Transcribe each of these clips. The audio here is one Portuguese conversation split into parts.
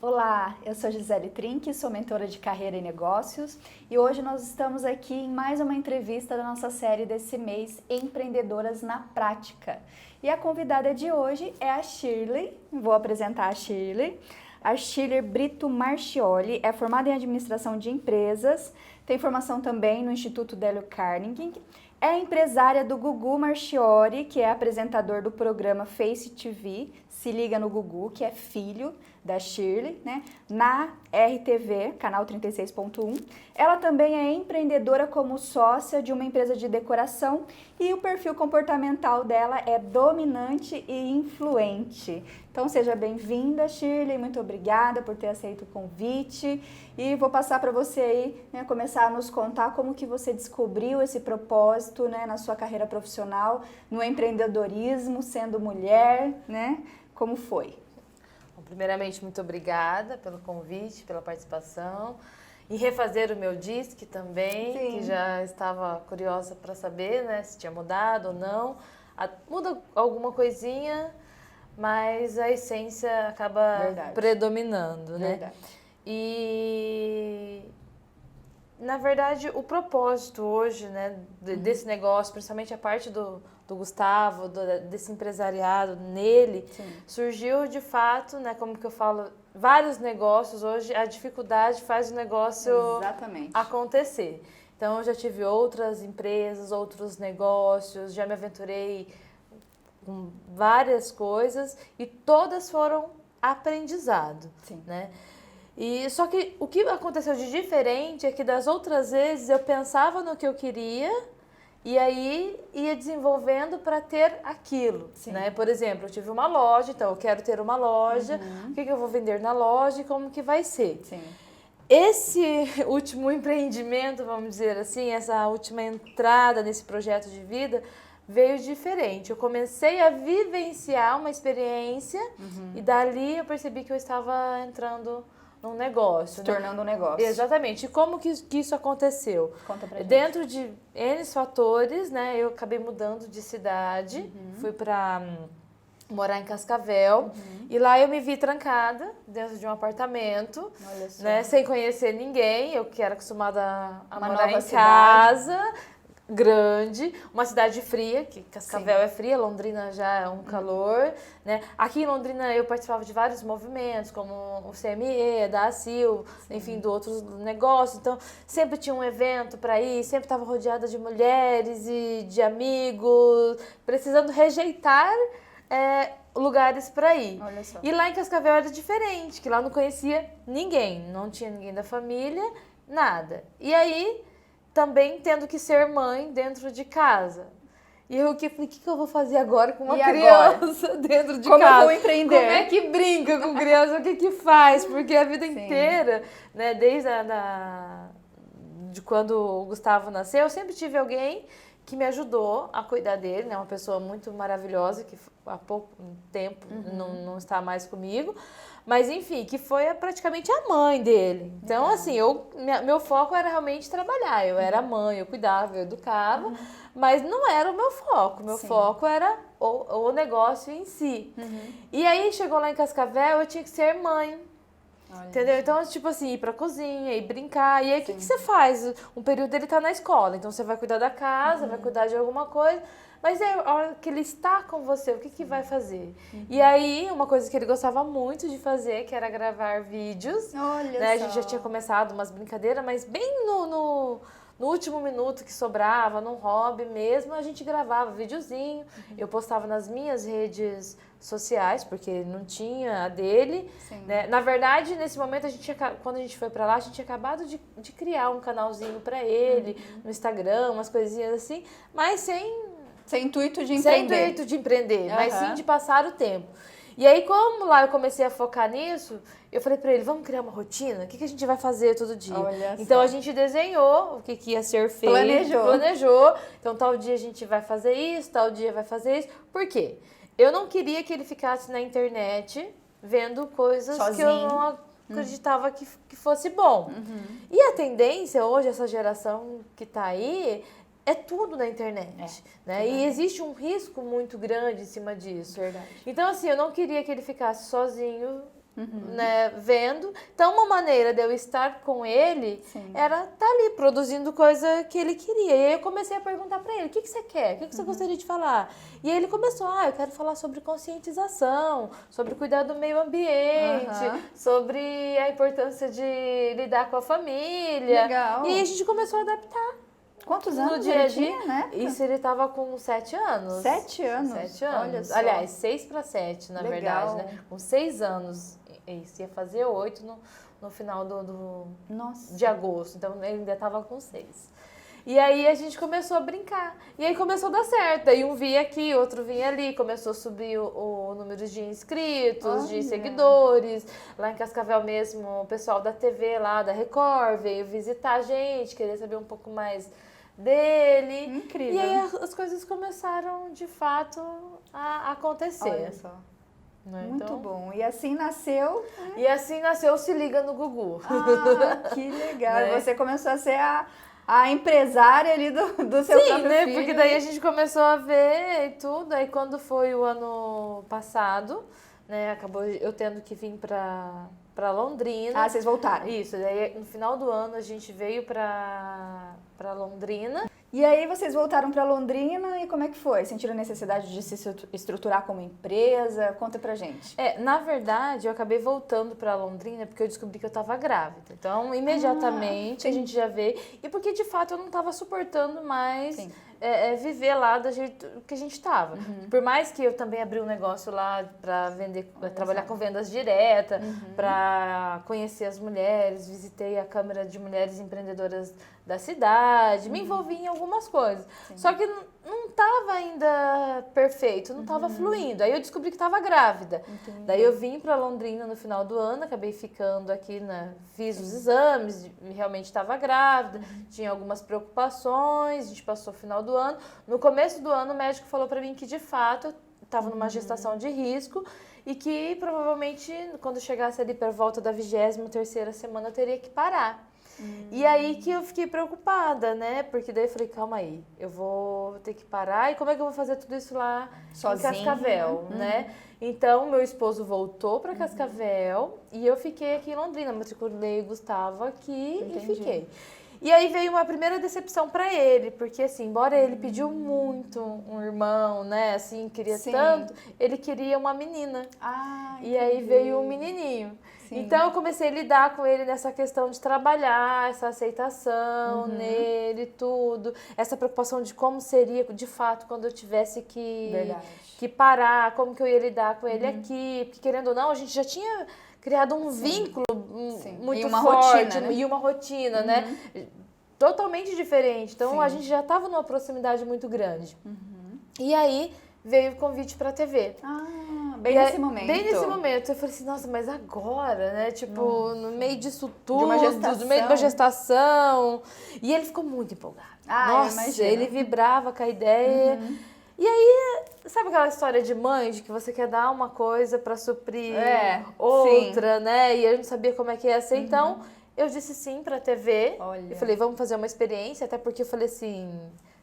Olá, eu sou Gisele Trinque, sou mentora de carreira e negócios e hoje nós estamos aqui em mais uma entrevista da nossa série desse mês, Empreendedoras na Prática. E a convidada de hoje é a Shirley, vou apresentar a Shirley. A Shirley Brito Marchioli é formada em administração de empresas, tem formação também no Instituto Dale Carnegie, é empresária do Gugu Marchiori, que é apresentador do programa Face TV, Se Liga no Gugu, que é filho da Shirley, né, na RTV, canal 36.1. Ela também é empreendedora como sócia de uma empresa de decoração e o perfil comportamental dela é dominante e influente. Então seja bem-vinda, Shirley, muito obrigada por ter aceito o convite e vou passar para você aí, né, começar a nos contar como que você descobriu esse propósito, né, na sua carreira profissional, no empreendedorismo, sendo mulher, né, como foi? Primeiramente, muito obrigada pelo convite, pela participação. E refazer o meu disque também, Sim. que já estava curiosa para saber, né, se tinha mudado ou não. Muda alguma coisinha, mas a essência acaba predominando, né? Verdade. E, na verdade, o propósito hoje, né, desse negócio, principalmente a parte do Gustavo, desse empresariado nele, Sim. surgiu de fato, né, como que eu falo, vários negócios hoje, a dificuldade faz o negócio Exatamente. acontecer. Então, eu já tive outras empresas, outros negócios, já me aventurei com várias coisas e todas foram aprendizado, Sim. né? E só que o que aconteceu de diferente é que das outras vezes eu pensava no que eu queria e aí ia desenvolvendo para ter aquilo, né? Por exemplo, eu tive uma loja, então eu quero ter uma loja, o que eu vou vender na loja e como que vai ser. Sim. Esse último empreendimento, vamos dizer assim, essa última entrada nesse projeto de vida veio diferente. Eu comecei a vivenciar uma experiência e dali eu percebi que eu estava entrando num negócio. Se tornando um negócio. Exatamente. E como que isso aconteceu? Conta pra gente. Dentro de N fatores, né, eu acabei mudando de cidade, fui para morar em Cascavel e lá eu me vi trancada dentro de um apartamento, Olha só. né, sem conhecer ninguém, eu que era acostumada a Uma morar nova em cidade. casa, grande, uma cidade fria, que Cascavel Sim. é fria, Londrina já é um calor, né? Aqui em Londrina eu participava de vários movimentos, como o CME, da ACIL, enfim, de outros negócios, então sempre tinha um evento para ir, sempre estava rodeada de mulheres e de amigos, precisando rejeitar lugares para ir. Olha só. E lá em Cascavel era diferente, que lá não conhecia ninguém, não tinha ninguém da família, nada. E aí também tendo que ser mãe dentro de casa. E eu falei, o que eu vou fazer agora com uma criança dentro de casa? Como eu vou empreender? Como é que brinca com criança? O que faz? Porque a vida inteira, né, desde de quando o Gustavo nasceu, eu sempre tive alguém que me ajudou a cuidar dele, né? Uma pessoa muito maravilhosa, que há pouco tempo não está mais comigo. Mas, enfim, que foi praticamente a mãe dele. Então, assim, meu foco era realmente trabalhar. Eu era mãe, eu cuidava, eu educava, mas não era o meu foco. Meu foco era o negócio em si. E aí, chegou lá em Cascavel, eu tinha que ser mãe. Olha. Entendeu? Então, tipo assim, ir pra cozinha, ir brincar. E aí, o que você faz? Um período ele tá na escola, então você vai cuidar da casa, vai cuidar de alguma coisa. Mas aí, a hora que ele está com você, o que vai fazer? E aí, uma coisa que ele gostava muito de fazer, que era gravar vídeos. Olha né? só. A gente já tinha começado umas brincadeiras, mas bem no último minuto que sobrava, num hobby mesmo, a gente gravava videozinho. Eu postava nas minhas redes sociais, porque não tinha a dele. Né? Na verdade, nesse momento, quando a gente foi pra lá, a gente tinha acabado de criar um canalzinho pra ele, no Instagram, umas coisinhas assim, mas sem intuito de empreender. Sem intuito de empreender, mas sim de passar o tempo. E aí, como lá eu comecei a focar nisso, eu falei pra ele, vamos criar uma rotina? O que a gente vai fazer todo dia? Olha Então, só. a gente desenhou o que ia ser feito. Planejou. Então, tal dia a gente vai fazer isso, tal dia vai fazer isso. Por quê? Eu não queria que ele ficasse na internet vendo coisas Sozinho. que eu não acreditava que fosse bom. E a tendência hoje, essa geração que tá aí, é tudo na internet, né? E existe um risco muito grande em cima disso. Verdade. Então, assim, eu não queria que ele ficasse sozinho, né, vendo. Então, uma maneira de eu estar com ele era estar ali produzindo coisa que ele queria. E aí eu comecei a perguntar pra ele, o que você quer? O que você gostaria de falar? E aí ele começou, eu quero falar sobre conscientização, sobre cuidar do meio ambiente, sobre a importância de lidar com a família. Legal. E aí a gente começou a adaptar. Quantos No anos dia a ele dia, tinha, né? Isso ele tava com 7 anos. 7 anos? 7 anos. Olha só. Aliás, 6 para 7, na Legal. verdade, né? Com 6 anos. Isso ia fazer 8 no final Nossa. de agosto. Então ele ainda tava com 6. E aí a gente começou a brincar. E aí começou a dar certo. Aí um vinha aqui, outro vinha ali. Começou a subir o número de inscritos, de seguidores. Lá em Cascavel mesmo, o pessoal da TV lá, da Record, veio visitar a gente, queria saber um pouco mais dele. Incrível. E aí as coisas começaram, de fato, a acontecer. Olha só. Né? Muito Então, bom. E assim nasceu... e assim nasceu o Se Liga no Gugu. Que legal. Né? Você começou a ser a empresária ali do seu Sim, próprio né? filho. Porque daí a gente começou a ver e tudo. Aí quando foi o ano passado, né? Acabou eu tendo que vir pra Londrina. Vocês voltaram. Isso, daí no final do ano a gente veio pra Londrina. E aí vocês voltaram para Londrina e como é que foi? Sentiram a necessidade de se estruturar como empresa? Conta pra gente. Na verdade, eu acabei voltando para Londrina porque eu descobri que eu estava grávida. Então, imediatamente a gente já veio. E porque, de fato, eu não estava suportando mais viver lá do jeito que a gente estava. Por mais que eu também abri um negócio lá para vender, trabalhar com vendas diretas, para conhecer as mulheres, visitei a Câmara de Mulheres Empreendedoras da cidade, me envolvi em algumas coisas. Só que não estava ainda perfeito, não estava fluindo. Aí eu descobri que estava grávida. Daí eu vim para Londrina no final do ano, acabei ficando aqui, fiz os exames, realmente estava grávida, tinha algumas preocupações, a gente passou o final do ano. No começo do ano o médico falou para mim que de fato eu estava numa gestação de risco e que provavelmente quando chegasse ali por volta da 23ª semana eu teria que parar. E aí que eu fiquei preocupada, né? Porque daí eu falei, calma aí, eu vou ter que parar e como é que eu vou fazer tudo isso lá sozinha, em Cascavel, né? Então, meu esposo voltou para Cascavel e eu fiquei aqui em Londrina, matriculei o Gustavo aqui e fiquei. E aí veio uma primeira decepção para ele, porque assim, embora ele pediu muito um irmão, né, assim, queria tanto, ele queria uma menina. E aí veio um menininho. Então eu comecei a lidar com ele nessa questão de trabalhar, essa aceitação nele, tudo, essa preocupação de como seria de fato quando eu tivesse que parar, como que eu ia lidar com ele aqui, porque querendo ou não, a gente já tinha criado um vínculo muito forte rotina, né? E uma rotina, né? Totalmente diferente. Então a gente já estava numa proximidade muito grande. E aí veio o convite para a TV. Bem nesse momento. Bem nesse momento. Eu falei assim, nossa, mas agora, né? Tipo, no meio disso tudo, no meio de uma gestação. E ele ficou muito empolgado. Nossa, ele vibrava com a ideia. E aí, sabe aquela história de mãe, de que você quer dar uma coisa para suprir outra, né? E eu não sabia como é que ia ser. Então, eu disse sim pra TV. Eu falei, vamos fazer uma experiência. Até porque eu falei assim,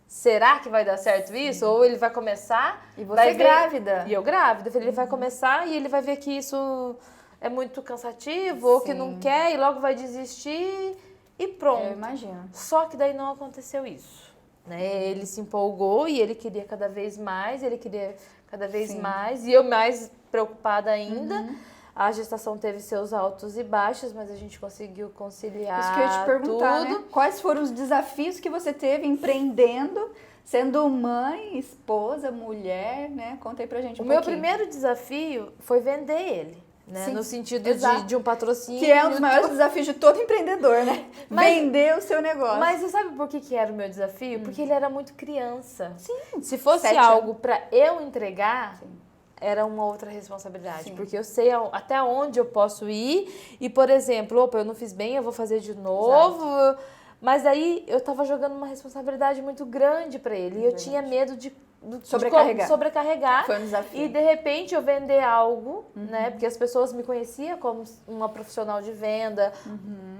será que vai dar certo isso? Ou ele vai começar... E você grávida. E eu grávida. Eu falei, ele vai começar e ele vai ver que isso é muito cansativo, ou que não quer, e logo vai desistir e pronto. Eu imagino. Só que daí não aconteceu isso. Né? Ele se empolgou e ele queria cada vez mais, e eu mais preocupada ainda. A gestação teve seus altos e baixos, mas a gente conseguiu conciliar isso que eu ia te perguntar, tudo. né? Quais foram os desafios que você teve empreendendo, sendo mãe, esposa, mulher, né? Conta aí pra gente um pouquinho. O meu primeiro desafio foi vender ele. Né? No sentido de um patrocínio. Que é um dos maiores desafios de todo empreendedor, né? Vender o seu negócio. Mas você sabe por que era o meu desafio? Porque ele era muito criança. Sim. Se fosse algo para eu entregar, era uma outra responsabilidade. Sim. Porque eu sei até onde eu posso ir e, por exemplo, opa, eu não fiz bem, eu vou fazer de novo. Exato. Mas aí eu tava jogando uma responsabilidade muito grande para ele. E eu tinha medo de sobrecarregar. Foi um desafio. E de repente eu vender algo, né? Porque as pessoas me conheciam como uma profissional de venda,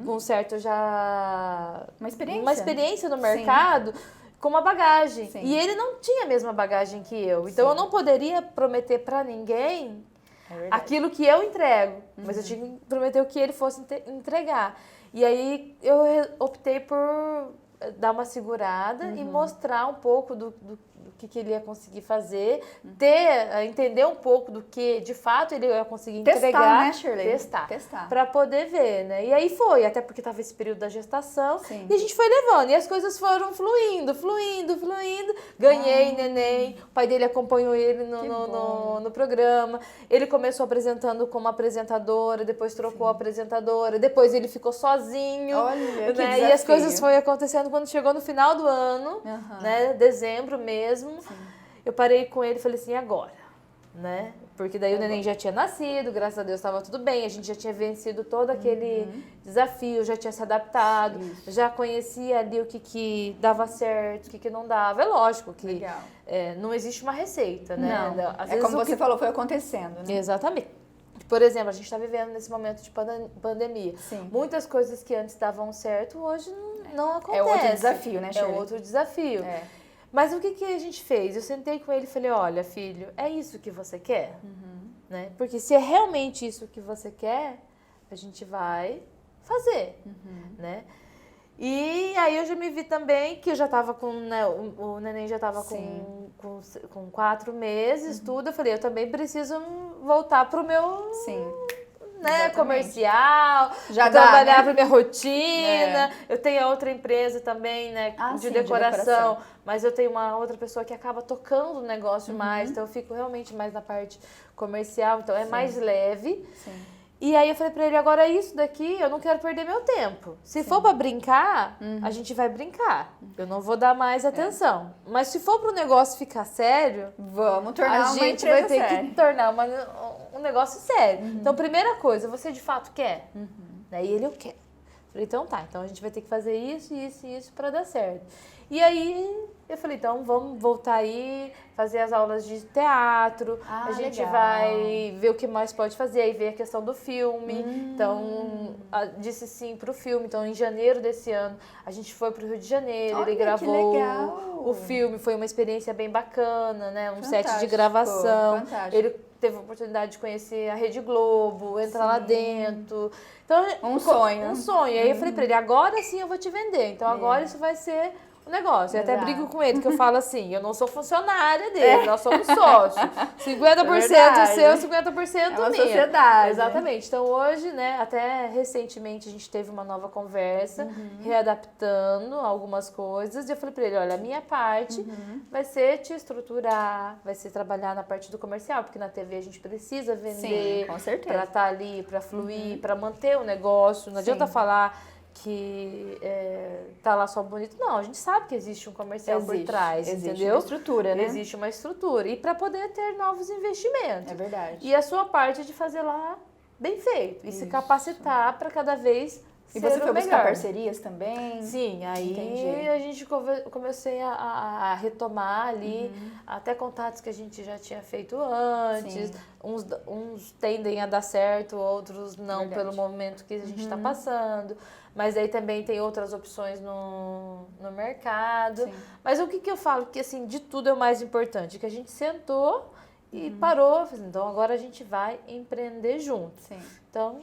com certo já... Uma experiência no mercado. Sim. Com uma bagagem. Sim. E ele não tinha a mesma bagagem que eu. Então eu não poderia prometer para ninguém aquilo que eu entrego. Mas eu tinha que prometer o que ele fosse entregar. E aí eu optei por dar uma segurada e mostrar um pouco do que ele ia conseguir fazer, entender um pouco do que de fato ele ia conseguir entregar. Né, Shirley? Testar. Para poder ver, né? E aí foi, até porque estava esse período da gestação. Sim. E a gente foi levando. E as coisas foram fluindo. Ganhei neném. O pai dele acompanhou ele no programa. Ele começou apresentando como apresentadora, depois trocou a apresentadora, depois ele ficou sozinho. Olha, que né? E as coisas foram acontecendo quando chegou no final do ano, né? Dezembro mesmo. Sim. Eu parei com ele e falei assim, agora, né? Porque daí o neném já tinha nascido, graças a Deus estava tudo bem, a gente já tinha vencido todo aquele desafio, já tinha se adaptado, já conhecia ali o que dava certo, o que não dava. É lógico que não existe uma receita, né? Não, às vezes como você falou, foi acontecendo, né? Exatamente. Por exemplo, a gente está vivendo nesse momento de pandemia. Sim. Muitas coisas que antes davam certo, hoje não acontecem. É outro desafio, né, Shirley? É outro desafio. Mas o que a gente fez? Eu sentei com ele e falei, olha, filho, é isso que você quer? Né? Porque se é realmente isso que você quer, a gente vai fazer, né? E aí eu já me vi também que eu já estava com, né, o neném já estava com 4 meses, tudo. Eu falei, eu também preciso voltar pro meu... Né, comercial, já trabalhar para minha rotina. Eu tenho outra empresa também, né, de decoração, mas eu tenho uma outra pessoa que acaba tocando o negócio mais, então eu fico realmente mais na parte comercial, então é mais leve. E aí eu falei pra ele, agora isso daqui, eu não quero perder meu tempo. Se for pra brincar, a gente vai brincar. Eu não vou dar mais atenção. Mas se for pro negócio ficar sério, vamos tornar a gente vai ter que tornar um negócio sério. Então, primeira coisa, você de fato quer? Né? E ele, eu quero. Falei, então tá, então a gente vai ter que fazer isso, isso e isso pra dar certo. E aí eu falei, então vamos voltar aí, fazer as aulas de teatro, a gente vai ver o que mais pode fazer, aí ver a questão do filme. Então, disse sim pro filme. Então, em janeiro desse ano, a gente foi pro Rio de Janeiro, ele gravou o filme, foi uma experiência bem bacana, né? Um set de gravação. Ele teve a oportunidade de conhecer a Rede Globo, entrar lá dentro. Então, um sonho. Um sonho. Aí eu falei pra ele, agora sim eu vou te vender. Então, agora isso vai ser o negócio. Eu até brigo com ele, que eu falo assim, eu não sou funcionária dele, nós somos sócios. 50% seu, 50% uma minha. Sociedade. Exatamente. Então hoje, né, até recentemente a gente teve uma nova conversa, readaptando algumas coisas, e eu falei pra ele, olha, a minha parte vai ser te estruturar, vai ser trabalhar na parte do comercial, porque na TV a gente precisa vender, com certeza, pra estar ali, pra fluir, pra manter o negócio. Não adianta falar que tá lá só bonito. Não, a gente sabe que existe um comercial por trás, entendeu? Existe uma estrutura, né? Existe uma estrutura. E para poder ter novos investimentos. É verdade. E a sua parte é de fazer lá bem feito. E se capacitar para cada vez ser o melhor. E você foi buscar parcerias também? Sim, aí a gente comecei a retomar ali até contatos que a gente já tinha feito antes. Uns tendem a dar certo, outros não, pelo momento que a gente está passando. Mas aí também tem outras opções no mercado. Mas o que eu falo? Que assim, de tudo é o mais importante. Que a gente sentou e parou. Então agora a gente vai empreender junto. Então,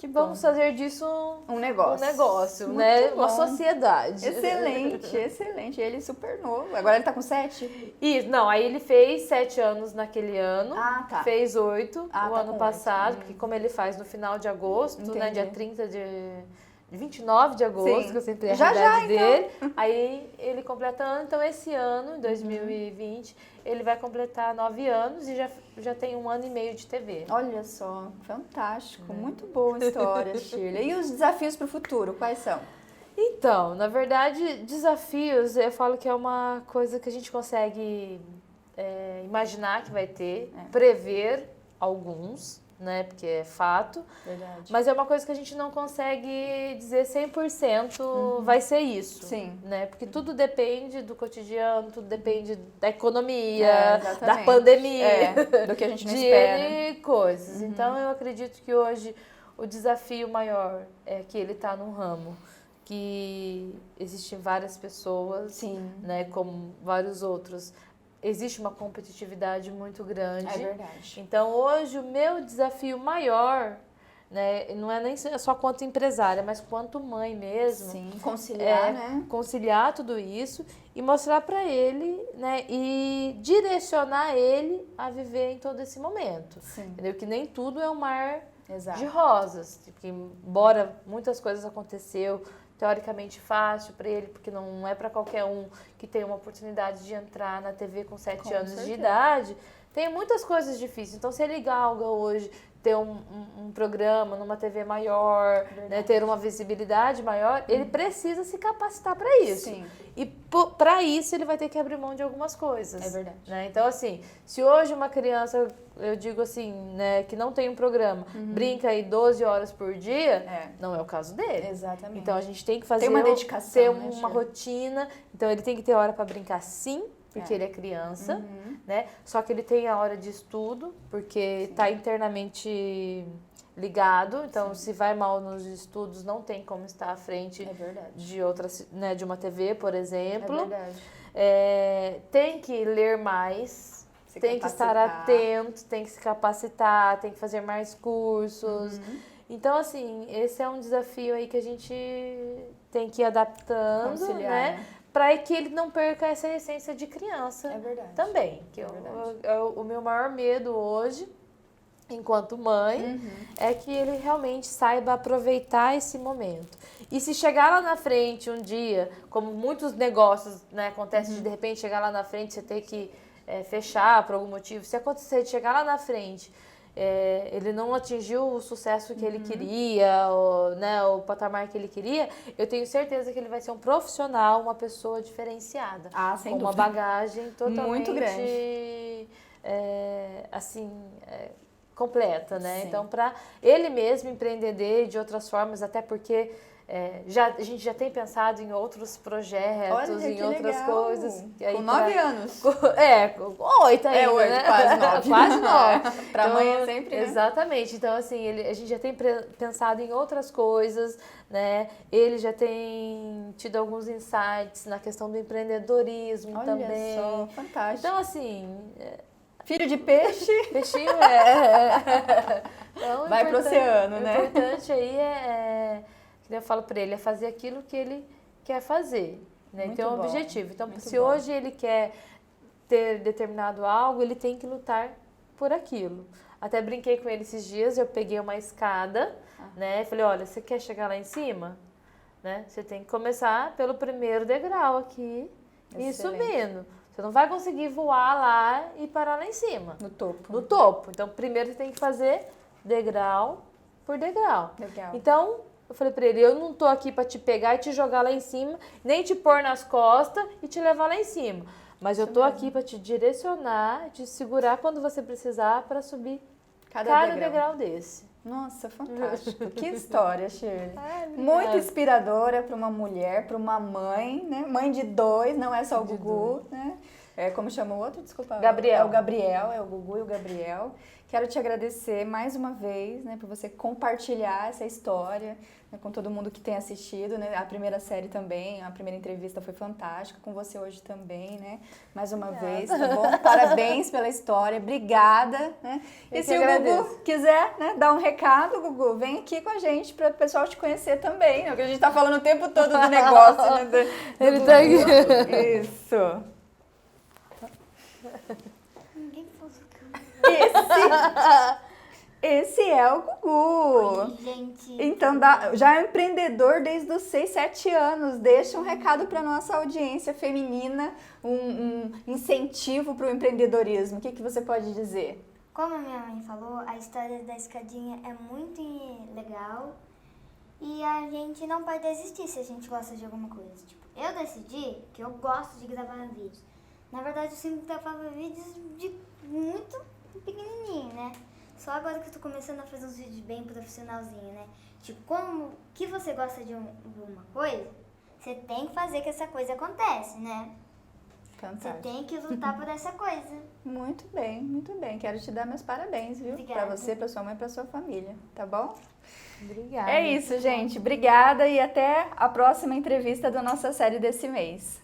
vamos fazer disso um negócio, né? Uma sociedade. Excelente, excelente. Ele é super novo. Agora ele tá com 7? Isso, não, aí ele fez 7 anos naquele ano. Fez 8 o ano passado, porque como ele faz no final de agosto, né? Dia 30 de 29 de agosto, que eu sempre tenho a realidade dele. Então. Aí ele completa ano, então esse ano, em 2020, ele vai completar 9 anos e já tem 1 ano e meio de TV. Olha só, fantástico, muito boa história, Shirley. E os desafios para o futuro, quais são? Então, na verdade, desafios, eu falo que é uma coisa que a gente consegue imaginar que vai ter, prever alguns, né? Porque é fato. Verdade. Mas é uma coisa que a gente não consegue dizer 100% vai ser isso. Sim. Né? Porque tudo depende do cotidiano, tudo depende da economia, da exatamente. pandemia, Do que a gente não de espera. N coisas. Então, eu acredito que hoje o desafio maior é que ele está num ramo que existem várias pessoas, Sim. né, como vários outros. Existe uma competitividade muito grande. É verdade. Então, hoje, o meu desafio maior, né, não é nem só quanto empresária, mas quanto mãe mesmo. Sim, conciliar, né? Conciliar tudo isso e mostrar para ele, né, e direcionar ele a viver em todo esse momento. Sim. Entendeu? Que nem tudo é um mar Exato. de rosas. Que, embora muitas coisas aconteceu teoricamente fácil para ele, porque não é para qualquer um que tem uma oportunidade de entrar na TV com 7 anos de idade. Tem muitas coisas difíceis. Então, se ele galga hoje ter um programa numa TV maior, né, ter uma visibilidade maior, ele precisa se capacitar para isso. Sim. E para isso ele vai ter que abrir mão de algumas coisas. É verdade. Né? Então, assim, se hoje uma criança, eu digo assim, né, que não tem um programa, brinca aí 12 horas por dia, não é o caso dele. Exatamente. Então, a gente tem que fazer tem uma dedicação, ter né, uma rotina. Então, ele tem que ter hora para brincar, sim, porque ele é criança, né? Só que ele tem a hora de estudo, porque está internamente ligado. Então, se vai mal nos estudos, não tem como estar à frente de outras, né, de uma TV, por exemplo. É verdade. Tem que ler mais, tem que estar atento, tem que se capacitar, tem que fazer mais cursos. Então, assim, esse é um desafio aí que a gente tem que ir adaptando, conciliar, né? Para que ele não perca essa essência de criança também. Que o meu maior medo hoje, enquanto mãe, é que ele realmente saiba aproveitar esse momento. E se chegar lá na frente um dia, como muitos negócios, né, acontece de repente chegar lá na frente, você ter que fechar por algum motivo, se acontecer de chegar lá na frente, ele não atingiu o sucesso que ele queria, né, o patamar que ele queria, eu tenho certeza que ele vai ser um profissional, uma pessoa diferenciada. Sem com dúvida. uma bagagem totalmente muito grande. Completa, né? Sim. Então, para ele mesmo empreender de outras formas, até porque a gente já tem pensado em outros projetos, em outras coisas. Com 9 anos. Com 8 ainda, 8, né? quase 9. Quase 9. Para então, mãe é sempre, né? Exatamente. Então, assim, a gente já tem pensado em outras coisas, né? Ele já tem tido alguns insights na questão do empreendedorismo também. Olha só, fantástico. Então, assim... Filho de peixe. Peixinho Então, vai pro oceano, né? O importante aí que eu falo para ele, é fazer aquilo que ele quer fazer, né? Ter um objetivo. Então, se hoje ele quer ter determinado algo, ele tem que lutar por aquilo. Até brinquei com ele esses dias, eu peguei uma escada, né? Falei, olha, você quer chegar lá em cima? Né? Você tem que começar pelo primeiro degrau aqui e ir subindo. Você não vai conseguir voar lá e parar lá em cima. No topo. No topo. Então, primeiro você tem que fazer degrau por degrau. Legal. Então, eu falei pra ele, eu não tô aqui pra te pegar e te jogar lá em cima, nem te pôr nas costas e te levar lá em cima. Mas eu tô aqui pra te direcionar, te segurar quando você precisar pra subir cada degrau desse. Nossa, fantástico. Que história, Shirley. Muito inspiradora para uma mulher, para uma mãe, né? Mãe de 2, não é só o Gugu, né? Como chama o outro? Desculpa. Gabriel. É o Gabriel, é o Gugu e o Gabriel. Quero te agradecer mais uma vez, né, por você compartilhar essa história, né, com todo mundo que tem assistido, né? A primeira série também, a primeira entrevista foi fantástica, com você hoje também, né? Mais uma vez, tá bom? Parabéns pela história, obrigada, né? E se o Gugu quiser, né, dar um recado, Gugu, vem aqui com a gente para o pessoal te conhecer também, né? Porque a gente tá falando o tempo todo do negócio, né? Do Ele tá aqui. Isso. Esse é o Gugu. Oi, gente. Então, já é um empreendedor desde os 6, 7 anos. Deixa um recado para nossa audiência feminina, um incentivo para o empreendedorismo. O que você pode dizer? Como a minha mãe falou, a história da escadinha é muito legal e a gente não pode desistir se a gente gosta de alguma coisa. Tipo, eu decidi que eu gosto de gravar vídeos. Na verdade, eu sempre gravava vídeos de muito pequenininho, né? Só agora que eu tô começando a fazer uns vídeos bem profissionalzinho, né? Tipo, como que você gosta de uma coisa, você tem que fazer que essa coisa aconteça, né? Você Fantástico. tem que lutar por essa coisa. Muito bem, muito bem. Quero te dar meus parabéns, viu? Obrigada. Pra você, pra sua mãe e pra sua família, tá bom? Obrigada. É isso, gente. Obrigada e até a próxima entrevista da nossa série desse mês.